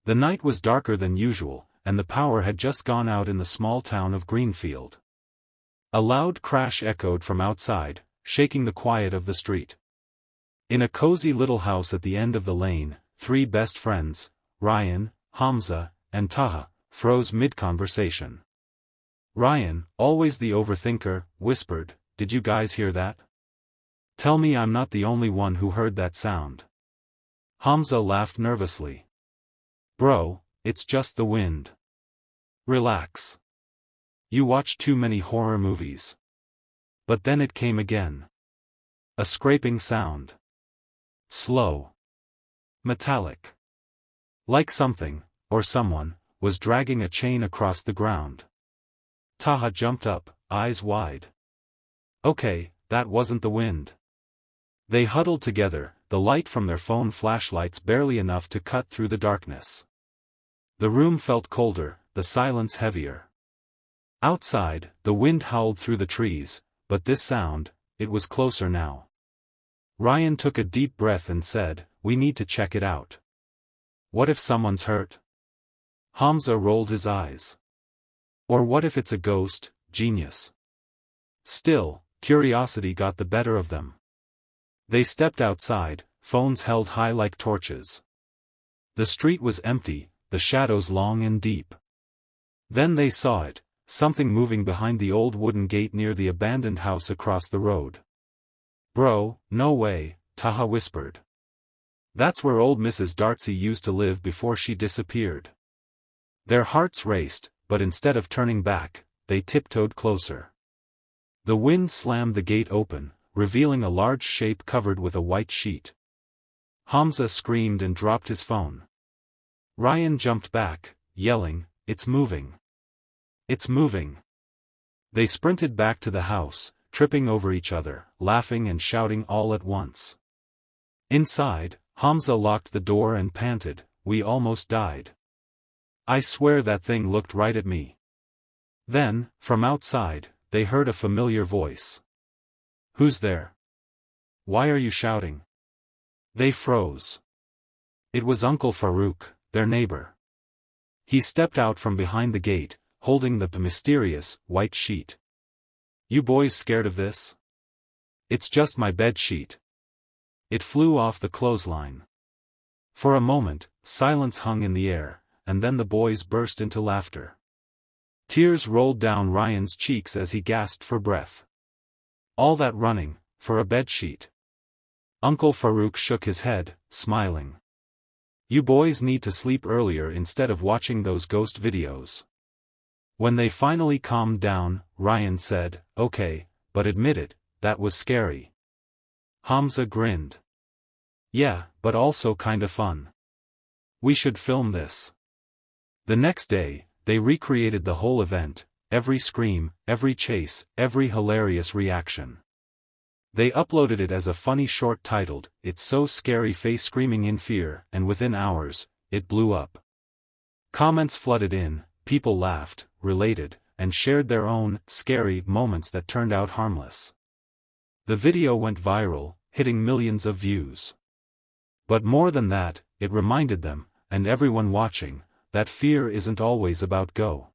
The night was darker than usual, and the power had just gone out in the small town of Greenfield. A loud crash echoed from outside, shaking the quiet of the street. In a cozy little house at the end of the lane, three best friends, Ryan, Hamza, and Taha, froze mid-conversation. Ryan, always the overthinker, whispered, "Did you guys hear that? Tell me I'm not the only one who heard that sound." Hamza laughed nervously. "Bro, it's just the wind. Relax. You watch too many horror movies." But then it came again. A scraping sound. Slow. Metallic. Like something, or someone, was dragging a chain across the ground. Taha jumped up, eyes wide. Okay, that wasn't the wind. They huddled together, the light from their phone flashlights barely enough to cut through the darkness. The room felt colder, the silence heavier. Outside, the wind howled through the trees, but this sound, it was closer now. Ryan took a deep breath and said, "We need to check it out." "What if someone's hurt?" Hamza rolled his eyes. "Or what if it's a ghost, genius?" Still, curiosity got the better of them. They stepped outside, phones held high like torches. The street was empty, the shadows long and deep. Then they saw it, something moving behind the old wooden gate near the abandoned house across the road. "Bro, no way," Taha whispered. "That's where old Mrs. Darcy used to live before she disappeared." Their hearts raced, but instead of turning back, they tiptoed closer. The wind slammed the gate open, revealing a large shape covered with a white sheet. Hamza screamed and dropped his phone. Ryan jumped back, yelling, "It's moving! It's moving!" They sprinted back to the house, tripping over each other, laughing and shouting all at once. Inside, Hamza locked the door and panted, "We almost died. I swear that thing looked right at me." Then, from outside, they heard a familiar voice. "Who's there? Why are you shouting?" They froze. It was Uncle Farouk, their neighbor. He stepped out from behind the gate, holding the mysterious, white sheet. "You boys scared of this?" "It's just my bed sheet." It flew off the clothesline. For a moment, silence hung in the air, and then the boys burst into laughter. Tears rolled down Ryan's cheeks as he gasped for breath. All that running, for a bedsheet. Uncle Farouk shook his head, smiling. "You boys need to sleep earlier instead of watching those ghost videos." When they finally calmed down, Ryan said, "Okay, but admit it, that was scary." Hamza grinned. "Yeah, but also kinda fun. We should film this." The next day, they recreated the whole event, every scream, every chase, every hilarious reaction. They uploaded it as a funny short titled, "It's So Scary Face Screaming in Fear," and within hours, it blew up. Comments flooded in, people laughed, related, and shared their own, scary moments that turned out harmless. The video went viral, hitting millions of views. But more than that, it reminded them, and everyone watching, that fear isn't always about go.